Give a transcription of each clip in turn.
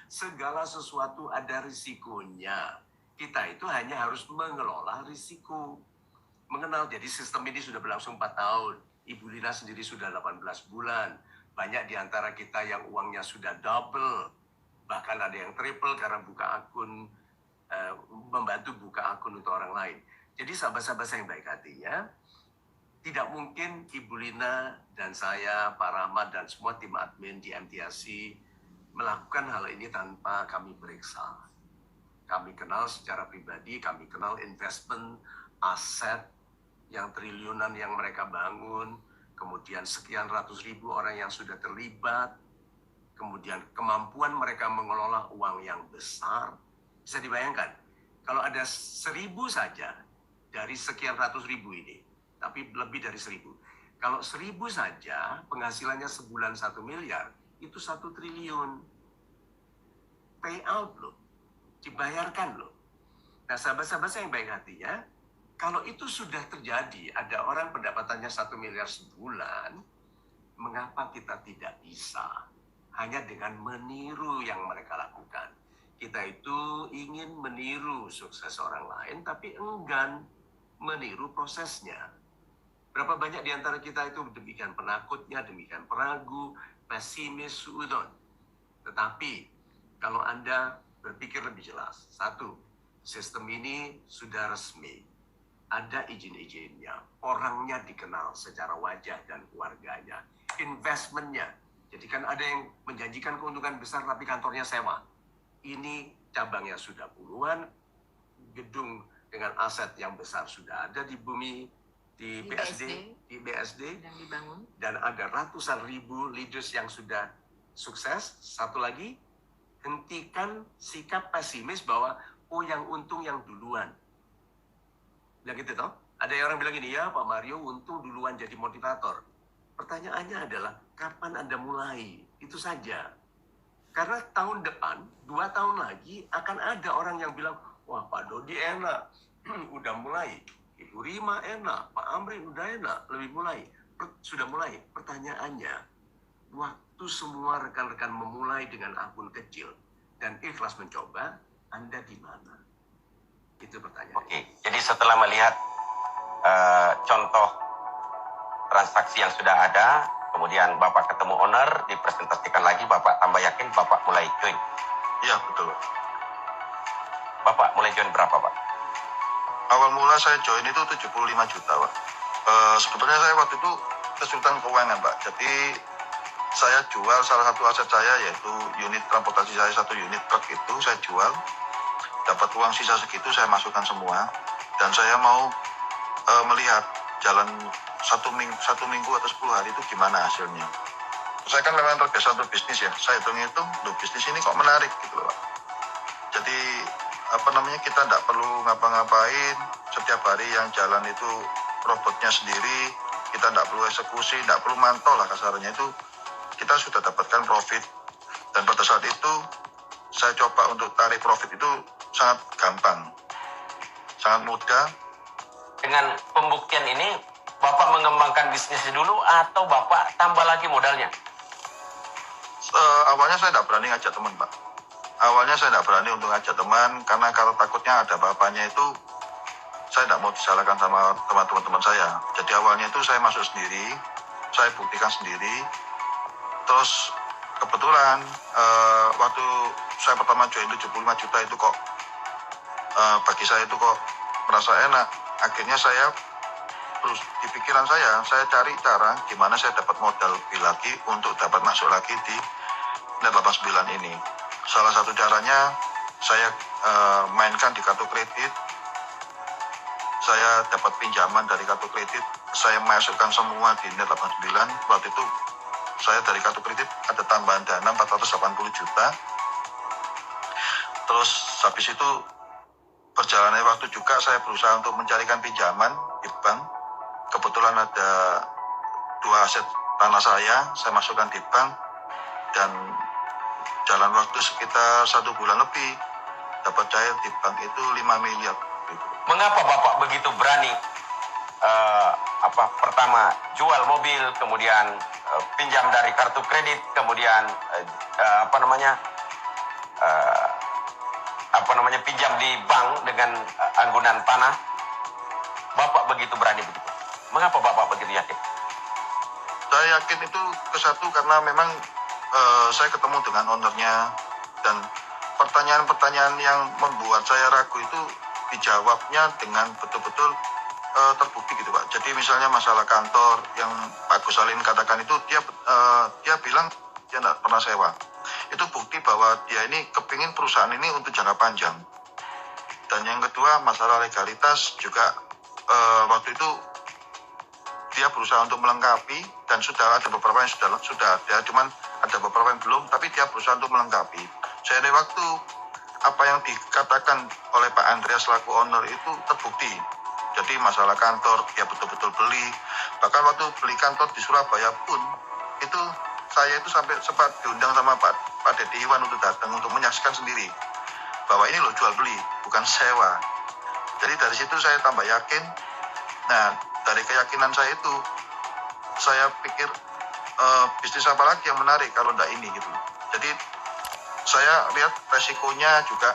segala sesuatu ada risikonya. Kita itu hanya harus mengelola risiko. Mengenal, jadi sistem ini sudah berlangsung 4 tahun. Ibu Lina sendiri sudah 18 bulan. Banyak di antara kita yang uangnya sudah double. Bahkan ada yang triple karena buka akun, membantu buka akun untuk orang lain. Jadi sahabat-sahabat saya yang baik hatinya, tidak mungkin Ibu Lina dan saya, Pak Rahmat dan semua tim admin di MTAC melakukan hal ini tanpa kami periksa. Kami kenal secara pribadi, kami kenal investment, aset yang triliunan yang mereka bangun, kemudian sekian ratus ribu orang yang sudah terlibat, kemudian kemampuan mereka mengelola uang yang besar. Bisa dibayangkan, kalau ada 1.000 saja dari sekian ratus ribu ini, tapi lebih dari 1.000. Kalau 1.000 saja penghasilannya sebulan 1 miliar, itu 1 triliun. Payout loh, dibayarkan loh. Nah sahabat-sahabat saya yang baik hatinya, kalau itu sudah terjadi, ada orang pendapatannya 1 miliar sebulan, mengapa kita tidak bisa? Hanya dengan meniru yang mereka lakukan. Kita itu ingin meniru sukses orang lain, tapi enggan meniru prosesnya. Berapa banyak di antara kita itu demikian penakutnya, demikian peragu, pesimis, suudon. Tetapi kalau Anda berpikir lebih jelas, satu, sistem ini sudah resmi. Ada izin-izinnya, orangnya dikenal secara wajah dan keluarganya, investmentnya. Jadi kan ada yang menjanjikan keuntungan besar tapi kantornya sewa. Ini cabangnya sudah puluhan, gedung dengan aset yang besar sudah ada di bumi, di BSD dan dibangun. Dan ada ratusan ribu leaders yang sudah sukses. Satu lagi, hentikan sikap pesimis bahwa oh yang untung yang duluan. Bilang gitu toh. Ada orang bilang gini, ya Pak Mario untung duluan jadi motivator. Pertanyaannya adalah, kapan Anda mulai? Itu saja. Karena tahun depan, 2 tahun lagi, akan ada orang yang bilang, wah Pak Dodi enak, udah mulai. Ibu Rima enak, Pak Amrin udah enak, sudah mulai. Pertanyaannya, waktu semua rekan-rekan memulai dengan akun kecil dan ikhlas mencoba, Anda di mana? Itu pertanyaan. Oke, jadi setelah melihat contoh transaksi yang sudah ada, kemudian Bapak ketemu owner, dipresentasikan lagi, Bapak tambah yakin, Bapak mulai join. Iya, betul. Bapak mulai join berapa, Pak? Awal mula saya join itu 75 juta, Pak. Sebetulnya saya waktu itu kesulitan keuangan, Pak. Jadi saya jual salah satu aset saya, yaitu unit transportasi saya, 1 unit truk itu saya jual. Dapat uang sisa segitu saya masukkan semua. Dan saya mau melihat jalan satu minggu atau 10 hari itu gimana hasilnya. Saya kan memang terbiasa untuk bisnis ya. Saya hitung-hitung, bisnis ini kok menarik gitu loh, Pak. Jadi kita tidak perlu ngapa-ngapain. Setiap hari yang jalan itu robotnya sendiri. Kita tidak perlu eksekusi, tidak perlu mantau lah kasarnya itu. Kita sudah dapatkan profit. Dan pada saat itu saya coba untuk tarik profit itu sangat gampang, sangat mudah. Dengan pembuktian ini, Bapak mengembangkan bisnisnya dulu atau Bapak tambah lagi modalnya? Awalnya saya tidak berani ngajak teman, Pak. Awalnya saya tidak berani untuk ngajak teman, karena kalau takutnya ada apa-apanya itu, saya tidak mau disalahkan sama teman-teman saya. Jadi awalnya itu saya masuk sendiri, saya buktikan sendiri. Terus kebetulan waktu saya pertama join 75 juta itu kok bagi saya itu kok merasa enak. Akhirnya saya terus di pikiran saya cari cara gimana saya dapat modal lebih lagi untuk dapat masuk lagi di Net 89 ini. Salah satu caranya saya mainkan di kartu kredit. Saya dapat pinjaman dari kartu kredit, saya masukkan semua di Net 89. Waktu itu saya dari kartu kredit ada tambahan dana 480 juta. Terus habis itu perjalanan waktu juga saya berusaha untuk mencarikan pinjaman di bank. Kebetulan ada 2 aset tanah saya masukkan di bank, dan jalan waktu sekitar 1 bulan lebih dapat cair di bank itu 5 miliar. Mengapa Bapak begitu berani pertama jual mobil, kemudian pinjam dari kartu kredit, kemudian pinjam di bank dengan anggunan tanah, Bapak begitu berani begitu. Mengapa Bapak begitu yakin? Saya yakin itu kesatu karena memang saya ketemu dengan ownernya dan pertanyaan-pertanyaan yang membuat saya ragu itu dijawabnya dengan betul-betul terbukti gitu Pak. Jadi misalnya masalah kantor yang Pak Gus Salim katakan itu dia bilang dia tidak pernah sewa. Itu bukti bahwa dia ini kepingin perusahaan ini untuk jangka panjang. Dan yang kedua masalah legalitas juga waktu itu dia berusaha untuk melengkapi dan sudah ada beberapa yang sudah ada, cuman ada beberapa yang belum, tapi dia berusaha untuk melengkapi. Seiring waktu apa yang dikatakan oleh Pak Andreas selaku owner itu terbukti. Jadi masalah kantor dia betul-betul beli. Bahkan waktu beli kantor di Surabaya pun itu saya itu sampai sempat diundang sama Pak Deddy Iwan untuk datang untuk menyaksikan sendiri bahwa ini loh jual beli bukan sewa. Jadi dari situ saya tambah yakin. Nah dari keyakinan saya itu saya pikir bisnis apa lagi yang menarik kalau enggak ini gitu. Jadi saya lihat resikonya juga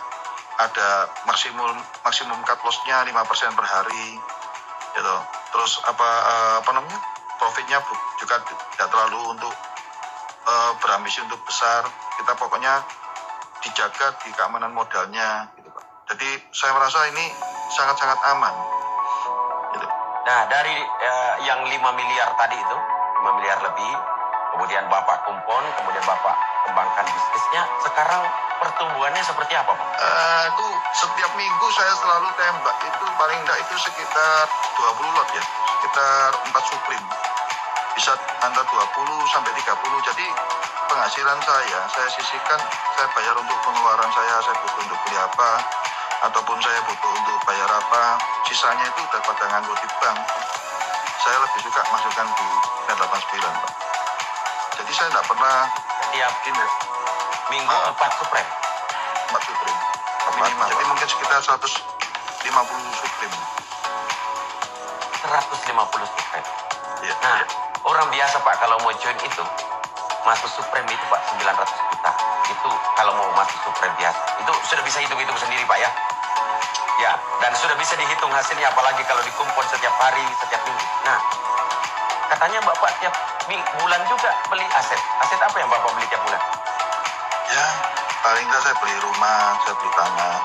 ada maksimum cut loss-nya 5% per hari gitu. Terus apa namanya? Profitnya juga tidak terlalu untuk berambisi untuk besar. Kita pokoknya dijaga di keamanan modalnya gitu Pak. Jadi saya merasa ini sangat-sangat aman gitu. Nah, dari yang 5 miliar tadi itu, 5 miliar lebih, kemudian Bapak kumpul, kemudian Bapak kembangkan bisnisnya, sekarang pertumbuhannya seperti apa Pak? Itu setiap minggu saya selalu tembak, itu paling enggak itu sekitar 20 lot ya, sekitar 4 Supreme. Bisa antara 20 sampai 30, jadi penghasilan saya sisihkan, saya bayar untuk pengeluaran saya butuh untuk beli apa, ataupun saya butuh untuk bayar apa, sisanya itu daripada nganggur di bank, saya lebih suka masukkan di Net 89 Pak. Jadi saya tidak pernah Tiap minggu 4 Supreme. 4 Supreme. Minimal. Jadi mungkin sekitar 150 Supreme. 150 Supreme. Iya. Nah, orang biasa Pak kalau mau join itu, masuk Supreme itu Pak 900 juta. Itu kalau mau masuk Supreme biasa. Itu sudah bisa hitung-hitung sendiri Pak ya. Ya, dan sudah bisa dihitung hasilnya apalagi kalau dikumpul setiap hari, setiap minggu. Nah, katanya Bapak tiap bulan juga beli aset. Aset apa yang Bapak beli tiap bulan? Ya, paling nggak saya beli rumah, saya beli tanah.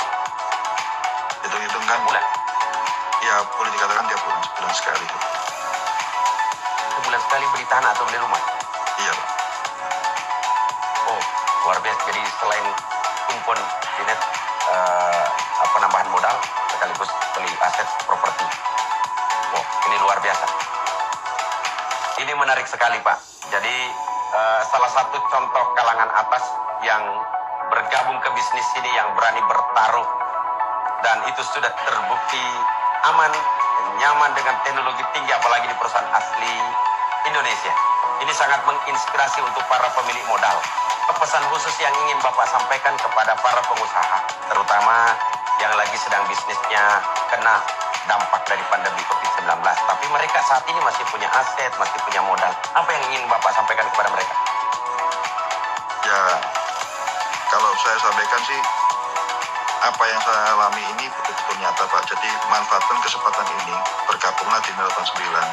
Hitung-hitung kan Bulan. ya boleh dikatakan tiap bulan, sebulan sekali. Sebulan sekali beli tanah atau beli rumah? Iya Pak. Oh, luar biasa. Jadi selain kumpul di net penambahan modal sekaligus beli aset properti. Wow, ini luar biasa. Ini menarik sekali Pak. Jadi salah satu contoh kalangan atas yang bergabung ke bisnis ini yang berani bertaruh dan itu sudah terbukti aman, nyaman dengan teknologi tinggi apalagi di perusahaan asli Indonesia. Ini sangat menginspirasi untuk para pemilik modal. Pesan khusus yang ingin Bapak sampaikan kepada para pengusaha, terutama yang lagi sedang bisnisnya kena dampak dari pandemi COVID-19. Tapi mereka saat ini masih punya aset, masih punya modal. Apa yang ingin Bapak sampaikan kepada mereka? Ya, kalau saya sampaikan sih, apa yang saya alami ini betul-betul nyata Pak. Jadi manfaatkan kesempatan ini, bergabunglah di 89.